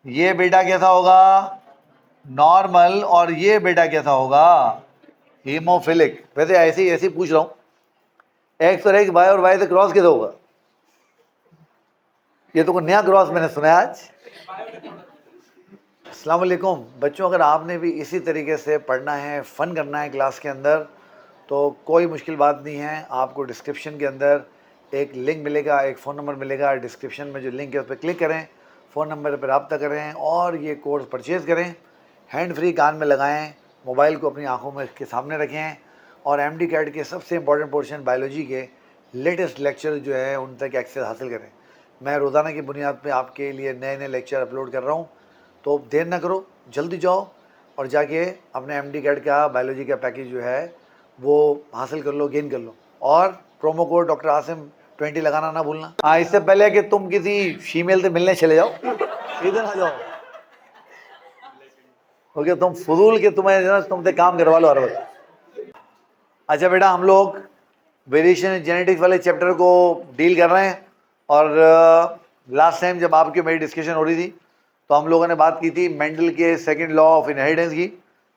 ये बेटा कैसा होगा? नॉर्मल। और ये बेटा कैसा होगा? हीमोफिलिक। वैसे ऐसे ही पूछ रहा हूं, एक्स और एक्स, वाई और वाई से क्रॉस कैसे होगा? ये तो कोई नया क्रॉस मैंने सुना है आज। अस्सलाम वालेकुम बच्चों, अगर आपने भी इसी तरीके से पढ़ना है, फ़न करना है क्लास के अंदर, तो कोई मुश्किल बात नहीं है। आपको डिस्क्रिप्शन के अंदर एक लिंक मिलेगा, एक फ़ोन नंबर मिलेगा। डिस्क्रिप्शन में जो लिंक है उस पर क्लिक करें, फ़ोन नंबर पर रब्ता करें और ये कोर्स परचेज़ करें। हैंड फ्री कान में लगाएं, मोबाइल को अपनी आंखों में के सामने रखें और एमडी कैट के सबसे इंपॉर्टेंट पोर्शन बायोलॉजी के लेटेस्ट लेक्चर जो है उन तक एक्सेस हासिल करें। मैं रोज़ाना की बुनियाद पे आपके लिए नए नए लेक्चर अपलोड कर रहा हूँ, तो देर ना करो, जल्दी जाओ और जाके अपने एमडी कैट का बायोलॉजी का पैकेज जो है वो हासिल कर लो, गेन कर लो। और प्रोमो कोड डॉक्टर आसिम 20 लगाना ना भूलना। हाँ, इससे पहले कि तुम किसी फीमेल से मिलने चले जाओ, इधर आ जाओ। ओके, तुम फजूल के तुमसे काम करवा लो हर वक्त। अच्छा बेटा, हम लोग वेरिएशन जेनेटिक्स वाले चैप्टर को डील कर रहे हैं और लास्ट टाइम जब आपकी मेरी डिस्कशन हो रही थी तो हम लोगों ने बात की थी मेंडल के सेकंड लॉ ऑफ इनहेरिटेंस की,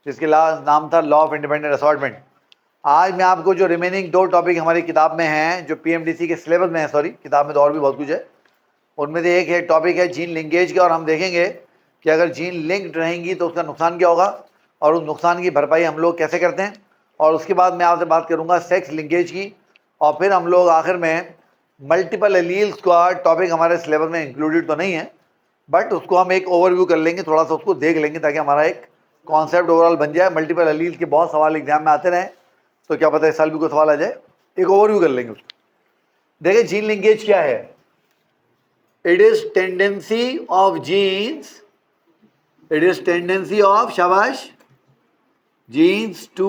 जिसके लास्ट नाम था लॉ ऑफ इंडिपेंडेंट असॉर्टमेंट। आज मैं आपको जो रिमेनिंग 2 टॉपिक हमारी किताब में हैं, जो पीएमडीसी के सिलेबस में है, सॉरी किताब में तो और भी बहुत कुछ है, उनमें से एक है टॉपिक है जीन लिंकेज का। और हम देखेंगे कि अगर जीन लिंक्ड रहेंगी तो उसका नुकसान क्या होगा और उस नुकसान की भरपाई हम लोग कैसे करते हैं। और उसके बाद मैं आपसे बात करूंगा सेक्स लिंकेज की। और फिर हम लोग आखिर में मल्टीपल एलील्स का टॉपिक हमारे सिलेबस में इंक्लूडेड तो नहीं है, बट उसको हम एक ओवरव्यू कर लेंगे, थोड़ा सा उसको देख लेंगे ताकि हमारा एक कॉन्सेप्ट ओवरऑल बन जाए। मल्टीपल एलील्स के बहुत सवाल एग्जाम में आते रहें, तो क्या पता इस साल भी कोई सवाल आ जाए। एक ओवरव्यू कर लेंगे उसको। देखिए जीन लिंकेज क्या है। It is tendency of genes, it is tendency of shabash genes to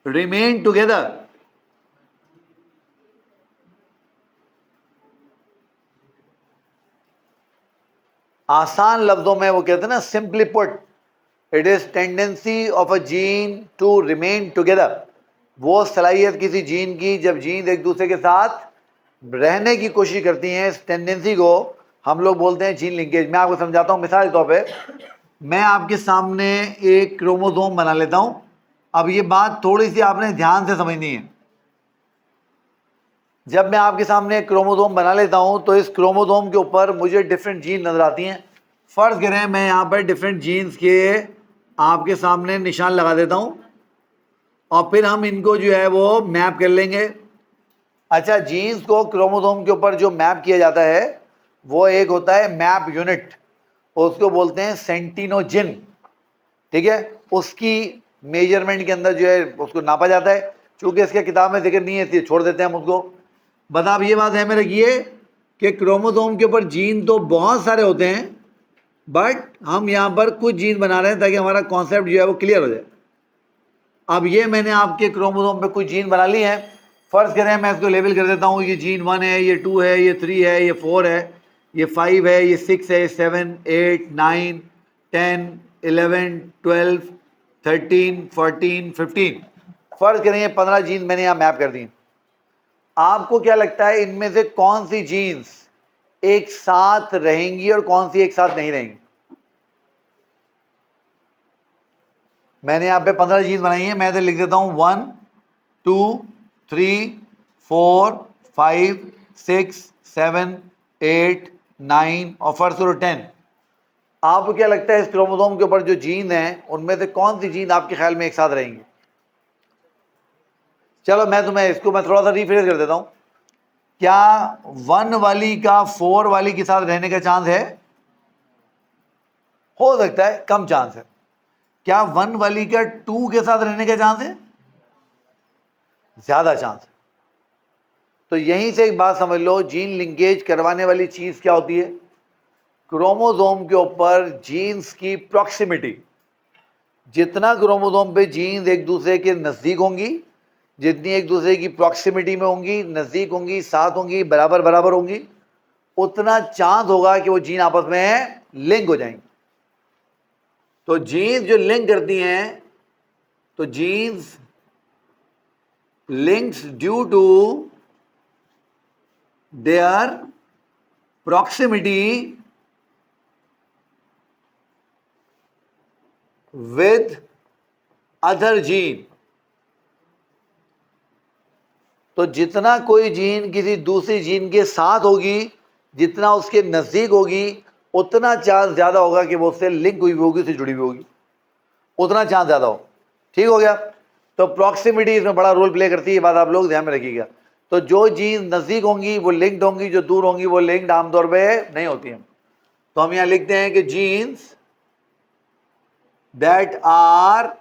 remain together. आसान लफ्जों में वो कहते हैं ना, simply put, it is tendency of a gene to remain together. वो सलाहियत किसी जीन की जब जीन एक दूसरे के साथ रहने की कोशिश करती हैं, इस टेंडेंसी को हम लोग बोलते हैं जीन लिंकेज। मैं आपको समझाता हूं, मिसाल के तौर पे मैं आपके सामने एक क्रोमोसोम बना लेता हूं। अब ये बात थोड़ी सी आपने ध्यान से समझनी है। जब मैं आपके सामने एक क्रोमोसोम बना लेता हूं तो इस क्रोमोसोम के ऊपर मुझे डिफरेंट जीन नजर आती हैं। फर्ज करें मैं यहाँ पर डिफरेंट जीन्स के आपके सामने निशान लगा देता हूं और फिर हम इनको जो है वो मैप कर लेंगे। अच्छा, जीन्स को क्रोमोसोम के ऊपर जो मैप किया जाता है वो एक होता है मैप यूनिट, उसको बोलते हैं सेंटिनोजिन। ठीक है, उसकी मेजरमेंट के अंदर जो है उसको नापा जाता है। चूंकि इसके किताब में जिक्र नहीं है इसलिए छोड़ देते हैं हम उसको। बस आप ये बात है में रखिए कि क्रोमोसोम के ऊपर जीन तो बहुत सारे होते हैं, बट हम यहाँ पर कुछ जीन बना रहे हैं ताकि हमारा कॉन्सेप्ट जो है वो क्लियर हो जाए। अब ये मैंने आपके क्रोमोसोम पे कुछ जीन बना ली है। फर्ज करें मैं इसको लेबल कर देता हूँ, ये जीन 1 है, ये 2 है, ये 3 है, ये 4 है, ये 5 है, ये 6 है, 7, 8, 9, 10, 11, 12, 13, 14, 15। फर्ज करें ये 15 जीन मैंने यहाँ मैप कर दी। आपको क्या लगता है इनमें से कौन सी जीन्स एक साथ रहेंगी और कौन सी एक साथ नहीं रहेंगी? मैंने यहाँ पे 15 जीन्स बनाई है, मैं इधर लिख देता हूँ 1, 2, 3, 4, 5, 6, 7, 8, 9 और फर्स्ट करो 10। आपको क्या लगता है इस क्रोमोसोम के ऊपर जो जीन है उनमें से कौन सी जीन आपके ख्याल में एक साथ रहेंगी? चलो मैं थोड़ा सा रिफ्रेश कर देता हूं। क्या 1 वाली का 4 वाली के साथ रहने का चांस है? हो सकता है, कम चांस है। क्या 1 वाली का 2 के साथ रहने का चांस है? ज्यादा चांस है। तो यहीं से एक बात समझ लो, जीन लिंकेज करवाने वाली चीज क्या होती है? क्रोमोसोम के ऊपर जीन्स की प्रॉक्सिमिटी। जितना क्रोमोसोम पे जीन्स एक दूसरे के नजदीक होंगी, जितनी एक दूसरे की प्रॉक्सिमिटी में होंगी, नजदीक होंगी, साथ होंगी, बराबर बराबर होंगी, उतना चांस होगा कि वो जीन आपस में लिंक हो जाएंगे। तो जीन्स जो लिंक करती हैं, तो genes links due to their proximity with other gene. तो जितना कोई जीन किसी दूसरी जीन के साथ होगी, जितना उसके नज़दीक होगी, उतना चांस ज़्यादा होगा कि वो उससे लिंक हुई होगी, उससे जुड़ी हुई होगी, उतना चांस ज़्यादा हो। ठीक हो गया। तो प्रॉक्सिमिटी इसमें बड़ा रोल प्ले करती है, ये बात आप लोग ध्यान में रखिएगा। तो जो जीन नज़दीक होंगी वो लिंक्ड होंगी, जो दूर होंगी वो लिंक्ड आमतौर पे नहीं होती हैं। तो हम यहाँ लिखते हैं कि genes that are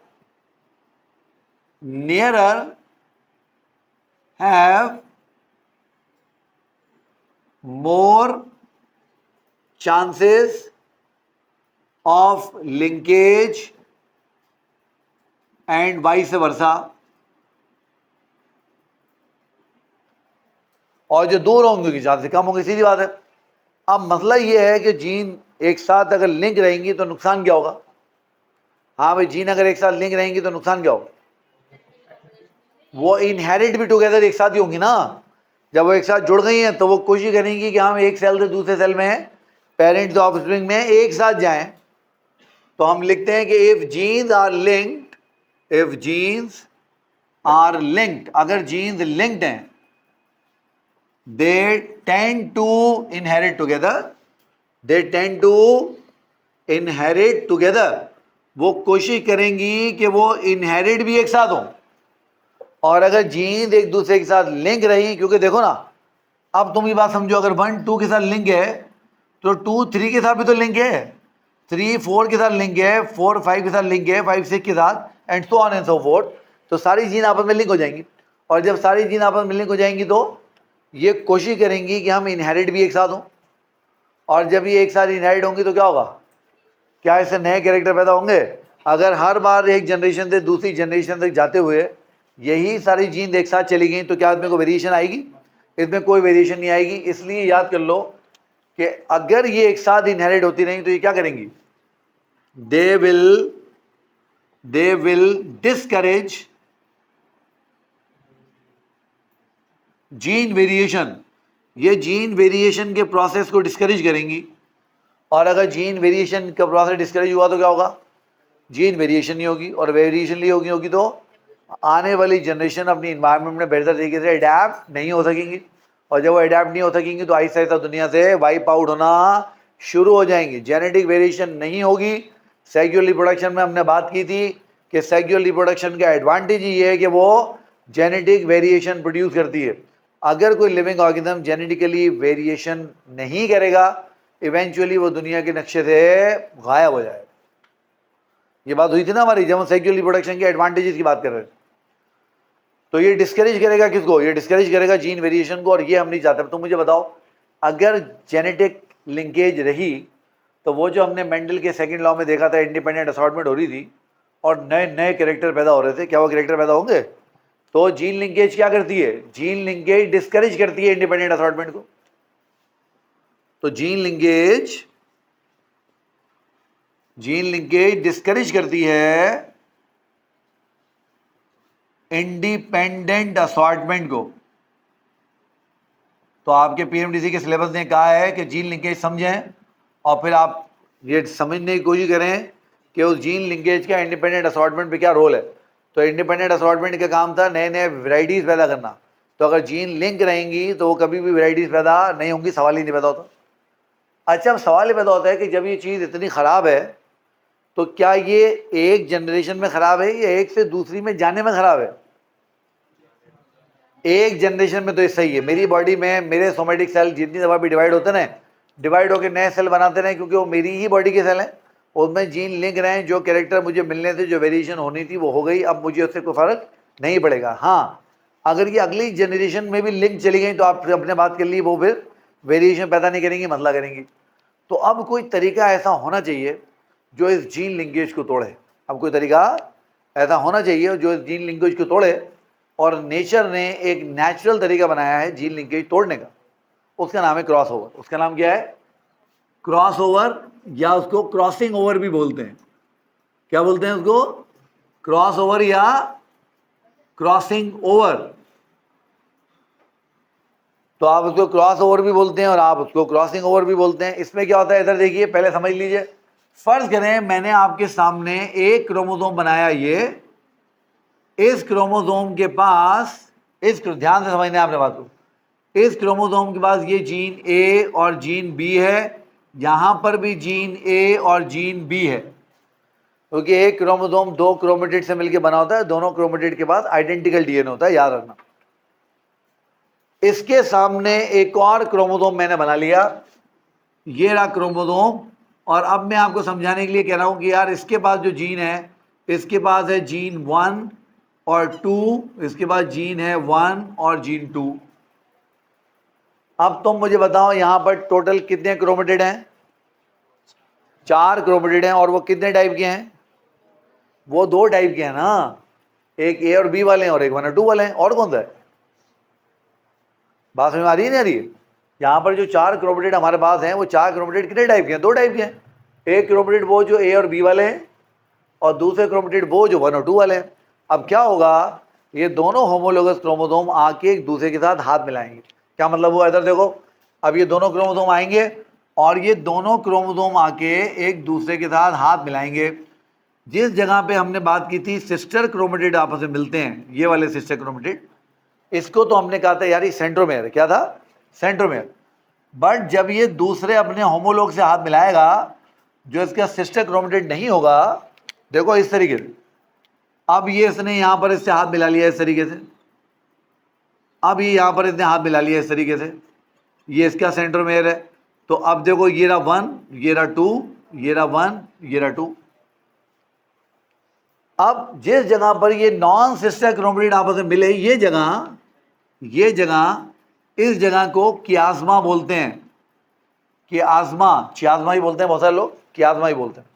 nearer have more chances of linkage and vice versa। और जो दूर होंगे की चांसेस कम होंगे, सीधी बात है। अब मसला ये है कि जीन एक साथ अगर लिंक रहेंगी तो नुकसान क्या होगा? हाँ भाई, जीन अगर एक साथ लिंक रहेंगी तो नुकसान क्या होगा? वो इनहेरिट भी टुगेदर एक साथ ही होंगी ना। जब वो एक साथ जुड़ गई हैं तो वो कोशिश करेंगी कि हम एक सेल से दूसरे सेल में, पेरेंट से ऑफस्प्रिंग में एक साथ जाएं। तो हम लिखते हैं कि if genes are linked, if genes are linked, अगर जीन्स लिंक्ड हैं, they tend to inherit together, they tend to inherit together. वो कोशिश करेंगी कि वो इनहेरिट भी एक साथ हों। और अगर जीन्स एक दूसरे के साथ लिंक रही, क्योंकि देखो ना, अब तुम ये बात समझो, अगर 1 2 के साथ लिंक है तो 2 3 के साथ भी तो लिंक है, 3 4 के साथ लिंक है, 4 5 के साथ लिंक है, 5 6 के साथ, and so on and so fourth. तो सारी जीन आपस में लिंक हो जाएंगी। और जब सारी जीन आपस में लिंक हो जाएंगी तो ये कोशिश करेंगी कि हम इनहेरिट भी एक साथ हों। और जब ये एक साथ इनहेरिट होंगी तो क्या होगा? क्या इससे नए कैरेक्टर पैदा होंगे? अगर हर बार एक जनरेशन से दूसरी जनरेशन तक जाते हुए यही सारी जीन एक साथ चली गई तो क्या इसमें कोई वेरिएशन आएगी? इसमें कोई वेरिएशन नहीं आएगी। इसलिए याद कर लो कि अगर ये एक साथ इनहेरिट होती नहीं तो ये क्या करेंगी? They will discourage gene variation. ये जीन वेरिएशन के प्रोसेस को डिस्करेज करेंगी। और अगर जीन वेरिएशन का प्रोसेस डिस्करेज हुआ तो क्या होगा? जीन वेरिएशन नहीं होगी, और वेरिएशन नहीं होगी तो आने वाली जनरेशन अपनी इन्वायरमेंट में बेहतर तरीके से अडेप्ट नहीं हो सकेंगी। और जब वो अडेप्ट नहीं हो सकेंगी तो आहिस्ता आहिस्ता दुनिया से वाइप आउट होना शुरू हो जाएंगी। जेनेटिक वेरिएशन नहीं होगी। सेक्सुअल रिप्रोडक्शन में हमने बात की थी कि सेक्सुअल रिप्रोडक्शन का एडवांटेज ये है कि वो जेनेटिक वेरिएशन प्रोड्यूस करती है। अगर कोई लिविंग ऑर्गेनिज्म जेनेटिकली वेरिएशन नहीं करेगा, इवेंचुअली वो दुनिया के नक्शे से गायब हो जाएगा। ये बात हुई थी ना हमारी जब हम सेक्सुअल रिप्रोडक्शन के एडवांटेजेस की बात कर रहे थे। तो ये डिस्करेज करेगा किसको? ये डिस्करेज करेगा जीन वेरिएशन को, और ये हम नहीं चाहते। तो मुझे बताओ, अगर जेनेटिक लिंकेज रही तो वो जो हमने मेंडल के सेकंड लॉ में देखा था, इंडिपेंडेंट असॉर्टमेंट हो रही थी और नए नए कैरेक्टर पैदा हो रहे थे, क्या वो कैरेक्टर पैदा होंगे? तो जीन लिंकेज क्या करती है? जीन लिंकेज डिस्करेज करती है इंडिपेंडेंट असॉर्टमेंट को। तो जीन लिंकेज डिस्करेज करती है इंडिपेंडेंट असॉर्टमेंट को। तो आपके पीएमडीसी के सिलेबस ने कहा है कि जीन लिंकेज समझें और फिर आप ये समझने की कोशिश करें कि उस जीन लिंकेज का इंडिपेंडेंट असॉर्टमेंट पे क्या रोल है। तो इंडिपेंडेंट असॉर्टमेंट का काम था नए नए वेराइटीज़ पैदा करना। तो अगर जीन लिंक रहेंगी तो वो कभी भी वेराइटीज़ पैदा नहीं होंगी, सवाल ही नहीं पैदा होता। अच्छा, अब सवाल ये पैदा होता है कि जब ये चीज़ इतनी ख़राब है तो क्या ये एक जनरेशन में ख़राब है या एक से दूसरी में जाने में ख़राब है? एक जनरेशन में तो ये सही है। मेरी बॉडी में मेरे सोमेटिक सेल जितनी दफ़ा भी डिवाइड होते हैं, डिवाइड होकर नए सेल बनाते रहे, क्योंकि वो मेरी ही बॉडी के सेल हैं, उनमें जीन लिंक रहे हैं। जो कैरेक्टर मुझे मिलने थे, जो वेरिएशन होनी थी वो हो गई, अब मुझे उससे कोई फ़र्क नहीं पड़ेगा। हाँ, अगर ये अगली जनरेशन में भी लिंक चली गई तो आप अपने बात कर ली, वो फिर वेरिएशन पैदा नहीं करेंगी, मसला करेंगी। तो अब कोई तरीका ऐसा होना चाहिए जो इस जीन लिंकेज को तोड़े। अब कोई तरीका ऐसा होना चाहिए जो इस जीन लिंकेज को तोड़े, और नेचर ने एक नेचुरल तरीका बनाया है जीन लिंकेज तोड़ने का। उसका नाम है क्रॉस ओवर। उसका नाम क्या है? क्रॉस ओवर, या उसको क्रॉसिंग ओवर भी बोलते हैं। क्या बोलते हैं उसको? क्रॉस ओवर या क्रॉसिंग ओवर। तो आप उसको क्रॉस ओवर भी बोलते हैं और आप उसको क्रॉसिंग ओवर भी बोलते हैं। इसमें क्या होता है, इधर देखिए, पहले समझ लीजिए। फर्ज करें मैंने आपके सामने एक क्रोमोसोम बनाया, ये इस क्रोमोसोम के पास, इस ध्यान से समझना है आपने बात को, इस क्रोमोसोम के पास ये जीन ए और जीन बी है, यहां पर भी जीन ए और जीन बी है, क्योंकि एक क्रोमोसोम दो क्रोमेटिड से मिलकर बना होता है, दोनों क्रोमेटिड के पास आइडेंटिकल डीएनए होता है, याद रखना। इसके सामने एक और क्रोमोसोम मैंने बना लिया, ये रहा क्रोमोसोम, और अब मैं आपको समझाने के लिए कह रहा हूं कि यार इसके पास जो जीन है, इसके पास है जीन 1 और 2, इसके पास जीन है 1 और जीन 2। अब तुम मुझे बताओ यहां पर टोटल कितने क्रोमेटिड हैं? 4 क्रोमेटिड हैं, और वो कितने टाइप के हैं? वो 2 टाइप के हैं ना, एक ए और बी वाले हैं और एक 1 और 2 वाले हैं, और कौन सा है? बात समझ में आ रही है नहीं आ रही है? यहाँ पर जो 4 क्रोमेटिड हमारे पास हैं, वो 4 क्रोमेटिड कितने टाइप के हैं? 2 टाइप के हैं। एक क्रोमेटिड वो जो ए और बी वाले हैं, और दूसरे क्रोमेटिड वो जो 1 और 2 वाले हैं। अब क्या होगा, ये दोनों होमोलोगस क्रोमोसोम आके एक दूसरे के साथ हाथ मिलाएंगे। क्या मतलब हुआ? इधर देखो, अब ये दोनों क्रोमोसोम आएंगे और ये दोनों क्रोमोसोम आके एक दूसरे के साथ हाथ मिलाएंगे। जिस जगह पे हमने बात की थी सिस्टर क्रोमेटिड आपस में मिलते हैं, ये वाले सिस्टर क्रोमेटिड, इसको तो हमने कहा था यार ये सेंट्रोमेयर है। क्या था? सेंट्रोमेयर। बट जब ये दूसरे अपने होमोलोग से हाथ मिलाएगा, जो इसका सिस्टर क्रोमेटिड नहीं होगा, देखो इस तरीके से, अब ये इसने यहां पर इससे हाथ मिला लिया इस तरीके से, अब ये यहां पर इसने हाथ मिला लिया इस तरीके से, ये इसका सेंट्रोमेयर है। तो अब देखो ये रहा 1, ये रहा 2, ये रहा 1, ये रहा 2। अब जिस जगह पर ये नॉन सिस्टर क्रोमेटिड आपस में मिले, ये जगह इस जगह को कियास्मा बोलते हैं। कियास्मा, चियास्मा ही बोलते हैं बहुत सारे लोग, कियास्मा ही बोलते हैं।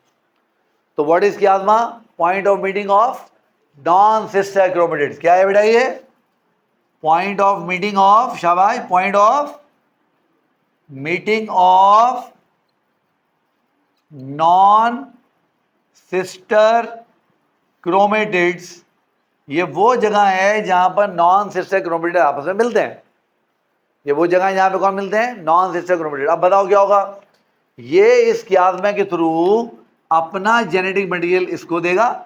तो what is chiasma? Point of meeting of non sister chromatids. क्या है बेटा ये? पॉइंट ऑफ मीटिंग ऑफ, शाबाश, point of meeting of non sister chromatids. ये वो जगह है जहां पर नॉन सिस्टर क्रोमेटिड आपस में मिलते हैं। ये वो जगह है जहां पे कौन मिलते हैं? Non sister chromatid. अब बताओ क्या होगा? ये इस कियास्मा के थ्रू अपना जेनेटिक मटेरियल इसको देगा,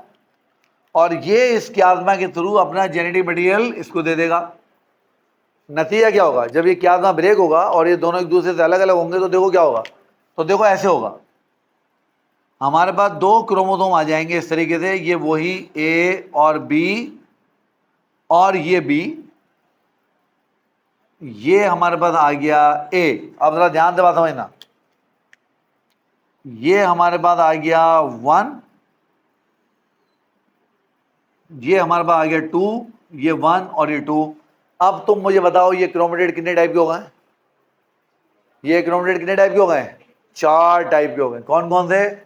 और ये इस कियास्मा के थ्रू अपना जेनेटिक मटेरियल इसको दे देगा। नतीजा क्या होगा? जब ये कियास्मा ब्रेक होगा और ये दोनों एक दूसरे से अलग अलग होंगे, तो देखो क्या होगा? तो देखो ऐसे होगा, हमारे पास 2 क्रोमोसोम आ जाएंगे इस तरीके से, ये वही ए और बी, और ये बी, ये हमारे पास आ गया ए। अब जरा ध्यान से बात समझना, ये हमारे पास आ गया 1, ये हमारे पास आ गया 2, ये 1 और ये 2। अब तुम मुझे बताओ ये क्रोमेटिड कितने टाइप के हो गए? ये क्रोमेटिड कितने टाइप के हो गए? 4 टाइप के हो गए। कौन कौन से?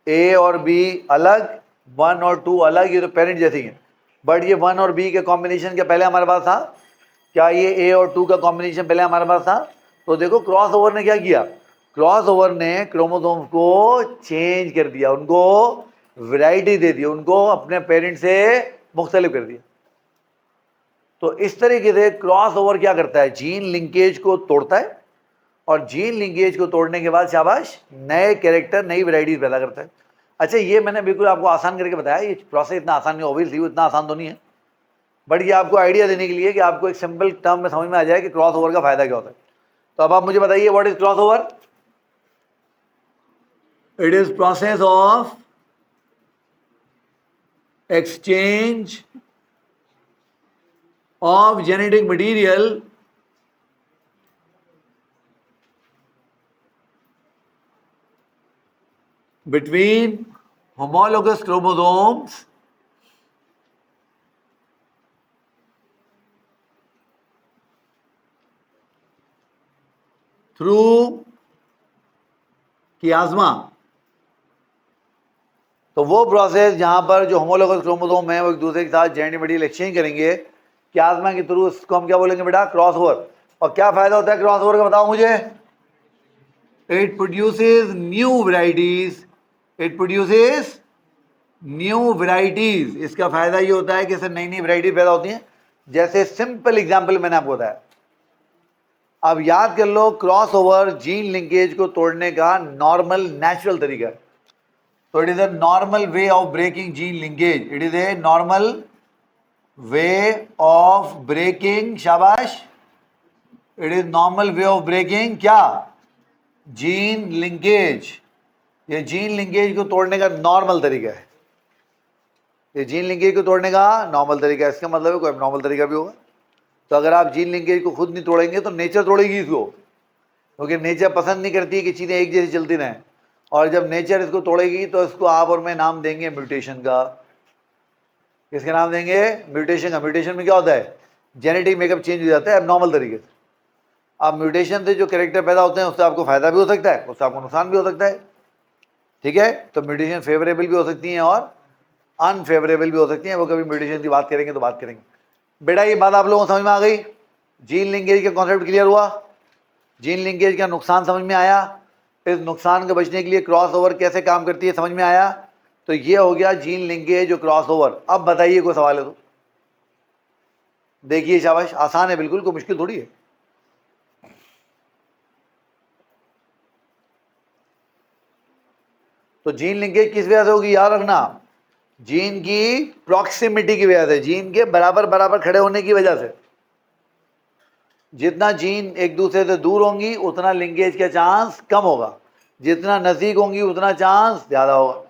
ए और बी अलग, 1 और 2 अलग, ये तो पेरेंट जैसी हैं। बट ये 1 और बी के कॉम्बिनेशन क्या पहले हमारे पास था? क्या ये ए और 2 का कॉम्बिनेशन पहले हमारे पास था? तो देखो क्रॉस ओवर ने क्या किया? क्रॉस ओवर ने क्रोमोसोम्स को चेंज कर दिया, उनको वैरायटी दे दी, उनको अपने पेरेंट से मुख्तलिफ कर दिया। तो इस तरीके से क्रॉस ओवर क्या करता है? जीन लिंकेज को तोड़ता है, और जीन लिंकेज को तोड़ने के बाद शाबाश नए कैरेक्टर, नई वैरायटीज पैदा करता है। अच्छा, ये मैंने बिल्कुल आपको आसान करके बताया, ये प्रोसेस इतना आसान नहीं, ऑब्वियसली इतना आसान तो नहीं है, बट ये आपको आइडिया देने के लिए कि आपको एक सिंपल टर्म में समझ में आ जाए कि क्रॉस ओवर का फायदा क्या होता है। तो अब आप मुझे बताइए, what is cross over? It is process of exchange of genetic material between homologous chromosomes through chiasma। तो वो प्रोसेस जहां पर जो होमोलोगस क्रोमोसोम है वो एक दूसरे के साथ जेनेटिक मटेरियल एक्सचेंज करेंगे कियास्मा के थ्रू, उसको हम क्या बोलेंगे बेटा? Cross over. और क्या फायदा होता है क्रॉस ओवर का, बताओ मुझे? It produces new varieties, it produces new varieties. इसका फायदा ये होता है कि इससे नई नई वैरायटी पैदा होती हैं। जैसे सिंपल एग्जांपल मैंने आपको बताया, अब याद कर लो, क्रॉस ओवर जीन लिंकेज को तोड़ने का नॉर्मल नेचुरल तरीका है। तो it is a normal way of breaking gene linkage, it is a normal way of breaking, शाबाश, it is normal way of breaking क्या, जीन लिंकेज। ये जीन लिंकेज को तोड़ने का नॉर्मल तरीका है, ये जीन लिंकेज को तोड़ने का नॉर्मल तरीका है। इसका मतलब है कोई नॉर्मल तरीका भी होगा। तो अगर आप जीन लिंकेज को खुद नहीं तोड़ेंगे तो नेचर तोड़ेगी इसको, क्योंकि नेचर पसंद नहीं करती है कि चीज़ें एक जैसी चलती रहें। और जब नेचर इसको तोड़ेगी तो इसको आप और मैं नाम देंगे म्यूटेशन का। किसका नाम देंगे, म्यूटेशन का। म्यूटेशन में क्या होता है, जेनेटिक मेकअप चेंज हो जाता है एबनॉर्मल तरीके से। अब म्यूटेशन से जो कैरेक्टर पैदा होते हैं उससे आपको फायदा भी हो सकता है, उससे आपको नुकसान भी हो सकता है, ठीक है। तो म्यूटेशन फेवरेबल भी हो सकती हैं और अनफेवरेबल भी हो सकती हैं, वो कभी म्यूटेशन की बात करेंगे तो बात करेंगे। बेटा ये बात आप लोगों को समझ में आ गई, जीन लिंकेज का कॉन्सेप्ट क्लियर हुआ, जीन लिंकेज का नुकसान समझ में आया, इस नुकसान के बचने के लिए क्रॉस ओवर कैसे काम करती है समझ में आया। तो ये हो गया जीन लिंकेज और क्रॉस ओवर। अब बताइए कोई सवाल है तो देखिए, शाबाश, आसान है बिल्कुल, कोई मुश्किल थोड़ी है। तो जीन लिंकेज किस वजह से होगी, याद रखना, जीन की प्रॉक्सिमिटी की वजह से, जीन के बराबर बराबर खड़े होने की वजह से। जितना जीन एक दूसरे से दूर होंगी उतना लिंकेज का चांस कम होगा, जितना नज़दीक होंगी उतना चांस ज़्यादा होगा।